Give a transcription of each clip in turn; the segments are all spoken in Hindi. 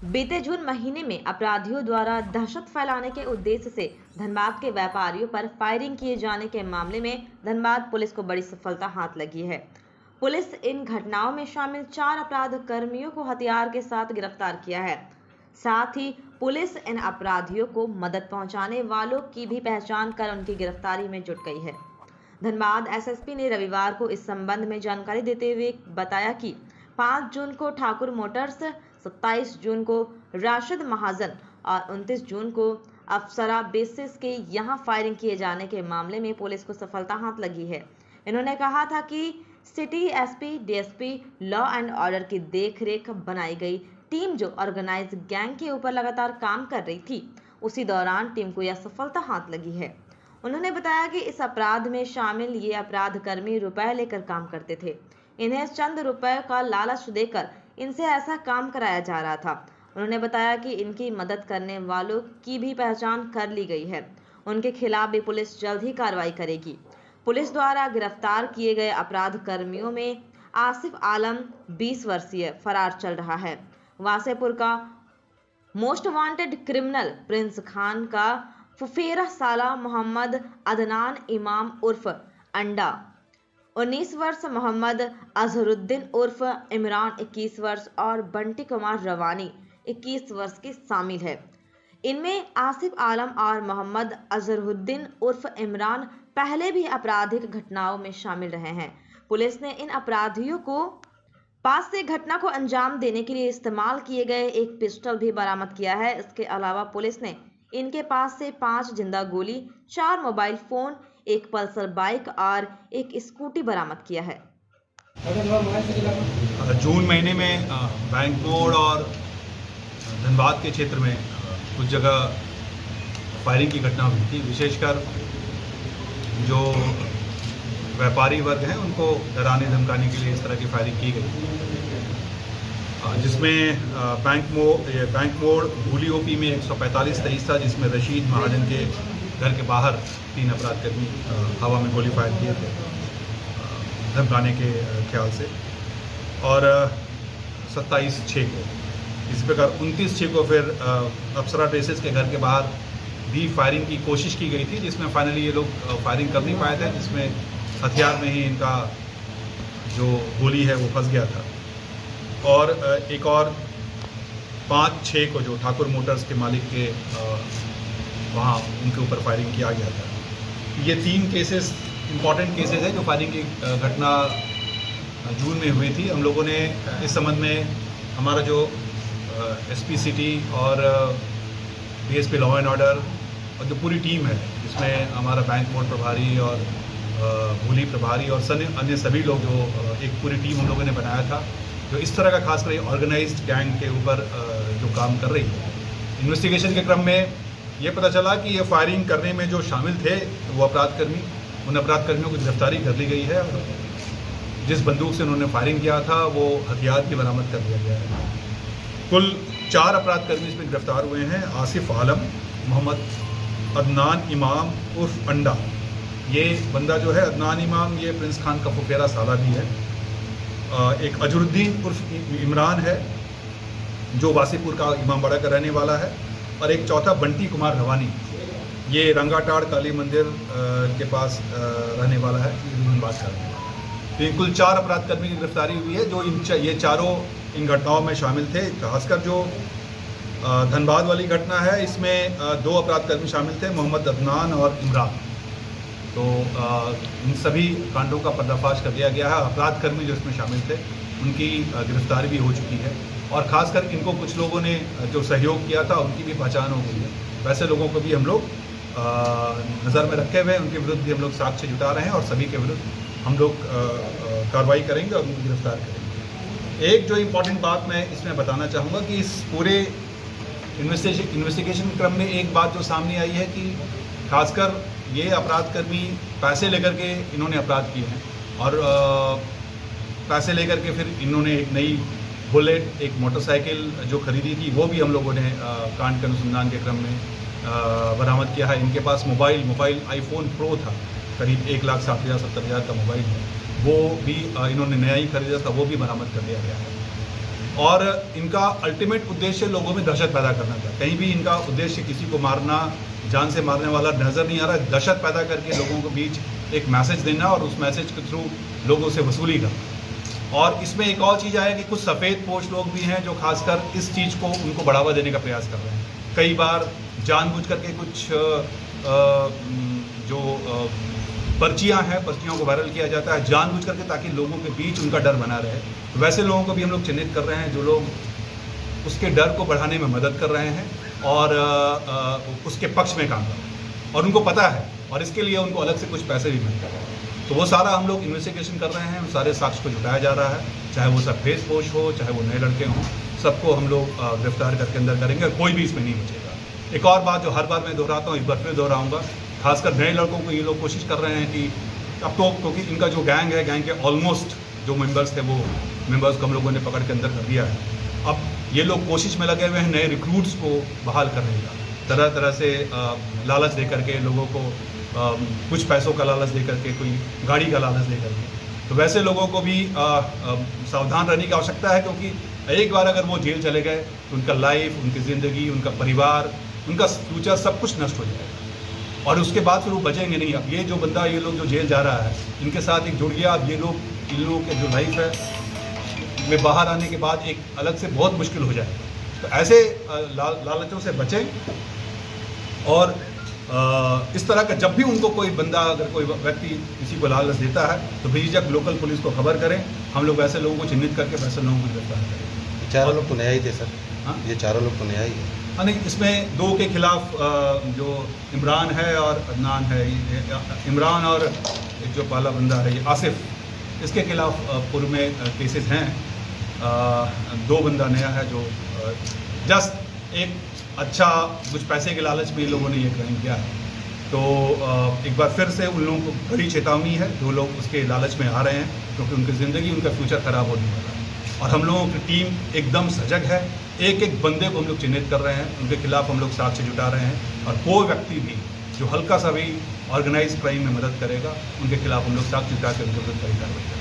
बीते जून महीने में अपराधियों द्वारा दहशत फैलाने के उद्देश्य से धनबाद के व्यापारियों पर फायरिंग किए जाने के मामले में धनबाद पुलिस को बड़ी सफलता हाथ लगी है। पुलिस इन घटनाओं में शामिल 4 अपराध कर्मियों को हथियार के साथ गिरफ्तार किया है। साथ ही पुलिस इन अपराधियों को मदद पहुंचाने वालों की भी पहचान कर उनकी गिरफ्तारी में जुट गई है। धनबाद एसएसपी ने रविवार को इस संबंध में जानकारी देते हुए बताया कि 5 जून को ठाकुर मोटर्स, 27 जून को राशिद महाजन और 29 जून को अफसरा बेसिस के यहां फायरिंग किए जाने के मामले में पुलिस को सफलता हाथ लगी है। इन्होंने कहा था कि city SP, DSP, law and order की देखरेख बनाई गई टीम जो ऑर्गेनाइज गैंग के ऊपर लगातार काम कर रही थी, उसी दौरान टीम को यह सफलता हाथ लगी है। उन्होंने बताया कि इस अपराध में शामिल ये अपराध कर्मी रुपए लेकर काम करते थे। इन्हें चंद रुपए का लालच देकर इनसे ऐसा काम कराया जा रहा था। उन्होंने बताया कि इनकी मदद करने वालों की भी पहचान कर ली गई है। उनके खिलाफ भी पुलिस जल्द ही कार्रवाई करेगी। पुलिस द्वारा गिरफ्तार किए गए अपराध कर्मियों में आसिफ आलम 20 वर्षीय फरार चल रहा है। वासेपुर का most wanted criminal Prince Khan का फुफेरा साला मोहम्मद अदनान इमाम उर्फ अंडा 19 वर्ष, मोहम्मद अजहरुद्दीन उर्फ इमरान 21 वर्ष और बंटी कुमार रवानी 21 वर्ष के शामिल है। इनमें आसिफ आलम और मोहम्मद अजहरुद्दीन उर्फ इमरान पहले भी आपराधिक घटनाओं में शामिल रहे हैं। पुलिस ने इन अपराधियों को पास से घटना को अंजाम देने के लिए इस्तेमाल किए गए एक पिस्टल भी बरामद किया है। इसके अलावा पुलिस ने इनके पास से 5 जिंदा गोली, 4 मोबाइल फोन, एक पल्सर बाइक और एक स्कूटी बरामद किया है। जून महीने में बैंक मोड़ और धनबाद के क्षेत्र में कुछ जगह फायरिंग की घटना हुई थी। विशेषकर जो व्यापारी वर्ग हैं उनको डराने धमकाने के लिए इस तरह की फायरिंग की गई, जिसमें बैंक मोड़ भूली ओपी में 145-23 था, जिसमें रशीद महाजन के घर के बाहर 3 अपराध कर्मी हवा में गोली फायर किए थे धमकाने के ख्याल से, और 27/6 को इसी प्रकार 29/6 को फिर अफसरा बेसिस के घर के बाहर भी फायरिंग की कोशिश की गई थी, जिसमें फाइनली ये लोग फायरिंग कर नहीं पाए थे, जिसमें हथियार में ही इनका जो गोली है वो फंस गया था। और एक और 5/6 को जो ठाकुर मोटर्स के मालिक के वहाँ उनके ऊपर फायरिंग किया गया था। ये 3 केसेस इंपॉर्टेंट केसेस हैं जो फायरिंग की घटना जून में हुई थी। हम लोगों ने इस संबंध में हमारा जो एसपी सिटी और डीएसपी लॉ एंड ऑर्डर और जो पूरी टीम है, जिसमें हमारा बैंक मोड़ प्रभारी और भूली प्रभारी और अन्य सभी लोग, जो एक पूरी टीम हम लोगों ने बनाया था, जो इस तरह का खासकर ऑर्गेनाइज्ड गैंग के ऊपर जो काम कर रही है। इन्वेस्टिगेशन के क्रम में ये पता चला कि ये फायरिंग करने में जो शामिल थे वो उन अपराध कर्मियों की गिरफ्तारी कर ली गई है। जिस बंदूक से उन्होंने फायरिंग किया था वो हथियार भी बरामद कर लिया गया है। कुल 4 अपराध कर्मी इसमें गिरफ्तार हुए हैं। आसिफ आलम, मोहम्मद अदनान इमाम उर्फ अंडा, ये बंदा जो है अदनान इमाम, ये प्रिंस खान का फुफेरा साला भी है। एक अजहरुद्दीन उर्फ इमरान है जो वासीपुर का इमामबाड़ा का रहने वाला है, और एक चौथा बंटी कुमार रवानी, ये रंगाटाड़ काली मंदिर के पास रहने वाला है, बात कर रहे हैं। तो कुल 4 अपराध कर्मी की गिरफ्तारी हुई है जो ये चारों इन घटनाओं में शामिल थे। खासकर जो धनबाद वाली घटना है, इसमें 2 अपराध कर्मी शामिल थे, मोहम्मद अदनान और इमरान। तो इन सभी कांडों का पर्दाफाश कर दिया गया है। अपराध कर्मी जो इसमें शामिल थे उनकी गिरफ्तारी भी हो चुकी है, और ख़ासकर इनको कुछ लोगों ने जो सहयोग किया था उनकी भी पहचान हो गई है। वैसे लोगों को भी हम लोग नज़र में रखे हुए, उनके विरुद्ध भी हम लोग साक्ष्य जुटा रहे हैं, और सभी के विरुद्ध हम लोग कार्रवाई करेंगे और उनको गिरफ्तार करेंगे। एक जो इम्पॉर्टेंट बात मैं इसमें बताना चाहूँगा कि इस पूरे इन्वेस्टिगेशन क्रम में एक बात जो सामने आई है कि खासकर ये अपराध कर्मी पैसे लेकर के इन्होंने अपराध किए हैं, और पैसे लेकर के फिर इन्होंने एक नई बुलेट, एक मोटरसाइकिल जो खरीदी थी, वो भी हम लोगों ने कांड के अनुसंधान के क्रम में बरामद किया है। इनके पास मोबाइल आईफोन प्रो था, करीब 1,60,000-70,000 का मोबाइल है, वो भी इन्होंने नया ही खरीदा था, वो भी बरामद कर लिया गया है। और इनका अल्टीमेट उद्देश्य लोगों में दहशत पैदा करना था। कहीं भी इनका उद्देश्य किसी को मारना, जान से मारने वाला नज़र नहीं आ रहा है। दहशत पैदा करके लोगों के बीच एक मैसेज देना और उस मैसेज के थ्रू लोगों से वसूली करना। और इसमें एक और चीज़ है कि कुछ सफ़ेद पोश लोग भी हैं जो खासकर इस चीज़ को उनको बढ़ावा देने का प्रयास कर रहे हैं। कई बार जानबूझ करके कुछ पर्चियाँ हैं, पर्चियों को वायरल किया जाता है जानबूझ करके, ताकि लोगों के बीच उनका डर बना रहे। तो वैसे लोगों को भी हम लोग चिन्हित कर रहे हैं जो लोग उसके डर को बढ़ाने में मदद कर रहे हैं और उसके पक्ष में काम कर रहे हैं और उनको पता है, और इसके लिए उनको अलग से कुछ पैसे भी मिलते हैं। तो वो सारा हम लोग इन्वेस्टिगेशन कर रहे हैं, सारे साक्ष्य को जुटाया जा रहा है, चाहे वो सब फेसपोश हो, चाहे वो नए लड़के हों, सबको हम लोग गिरफ्तार करके अंदर करेंगे और कोई भी इसमें नहीं बचेगा। एक और बात जो हर बार मैं दोहराता हूँ, इस बार फिर दोहराऊँगा, खासकर नए लड़कों को ये लोग कोशिश कर रहे हैं कि अब तो, क्योंकि इनका जो गैंग है, गैंग के ऑलमोस्ट जो मेंबर्स थे वो मेंबर्स को हम लोगों ने पकड़ के अंदर कर दिया है। अब ये लोग कोशिश में लगे हुए हैं नए रिक्रूट्स को बहाल करने का, तरह तरह से लालच दे करके लोगों को कुछ पैसों का लालच दे करके, कोई गाड़ी का लालच दे करके। तो वैसे लोगों को भी सावधान रहने की आवश्यकता है, क्योंकि एक बार अगर वो जेल चले गए तो उनका लाइफ, उनकी ज़िंदगी, उनका परिवार, उनका फ्यूचर सब कुछ नष्ट हो जाएगा और उसके बाद फिर वो बचेंगे नहीं। अब ये जो बंदा, ये लोग जो जेल जा रहा है, इनके साथ एक जुड़ गया। अब ये लोग, इन लोगों के जो लाइफ है में बाहर आने के बाद एक अलग से बहुत मुश्किल हो जाएगा। तो ऐसे लालचों से बचें और इस तरह का जब भी उनको कोई बंदा, अगर कोई व्यक्ति किसी को लालच देता है तो बेझिझक लोकल पुलिस को खबर करें। हम लोग वैसे लोगों को चिन्हित करके वैसे लोगों को गिरफ्तार करें। चारों लोग तो नया ही थे सर। हाँ, ये चारों लोग तो नया ही है। हाँ नहीं, इसमें दो के खिलाफ जो इमरान है और अदनान है, इमरान और एक जो पहला बंदा है ये आसिफ, इसके खिलाफ पूर्व में केसेस हैं। दो बंदा नया है जो जस्ट एक अच्छा कुछ पैसे के लालच में लोगों ने ये क्राइम किया है। तो एक बार फिर से उन लोगों को बड़ी चेतावनी है जो लोग उसके लालच में आ रहे हैं, क्योंकि उनकी ज़िंदगी, उनका फ्यूचर ख़राब होने वाला है। और हम लोगों की टीम एकदम सजग है, एक एक बंदे को हम लोग चिन्हित कर रहे हैं, उनके खिलाफ हम लोग साक्ष्य जुटा रहे हैं और कोई व्यक्ति भी जो हल्का सा भी ऑर्गेनाइज क्राइम में मदद करेगा, उनके खिलाफ हम लोग साक्ष्य जुटा कर उनके विरुद्ध कड़ी कार्रवाई करेंगे।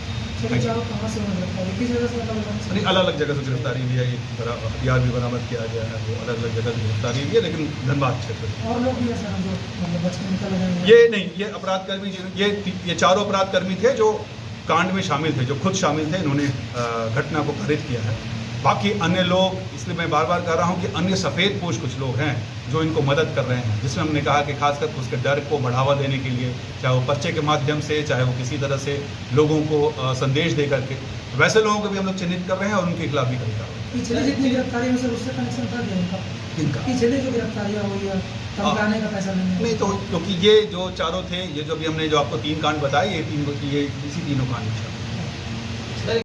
नहीं, अलग अलग जगह से गिरफ्तारी भी है, एक हथियार भी बरामद किया गया है, वो अलग अलग जगह से गिरफ्तारी भी है, लेकिन धनबाद क्षेत्र और लोग भी हैं सर जो मतलब बच के निकल गए हैं। ये नहीं, ये अपराधकर्मी, ये चारों अपराधकर्मी थे जो कांड में शामिल थे, जो खुद शामिल थे, इन्होंने घटना को खारिज किया है। बाकी अन्य लोग, इसलिए मैं बार बार कह रहा हूँ कि अन्य सफ़ेद पोश कुछ लोग हैं जो इनको मदद कर रहे हैं, जिसमें हमने कहा कि खासकर उसके डर को बढ़ावा देने के लिए, चाहे वो पर्चे के माध्यम से, चाहे वो किसी तरह से लोगों को संदेश दे करके, वैसे लोगों को भी हम लोग चिन्हित कर रहे हैं और उनके खिलाफ भी कड़ी कार्रवाई। पिछले जितनी गिरफ्तारी में सर उससे कनेक्शन था इनका, पिछले जो गिरफ्तारियाँ हुई है धमकाने का पैसा नहीं, तो क्योंकि ये जो चारों थे, ये जो भी हमने जो आपको 3 कांड बताए, ये इसी तीनों कांड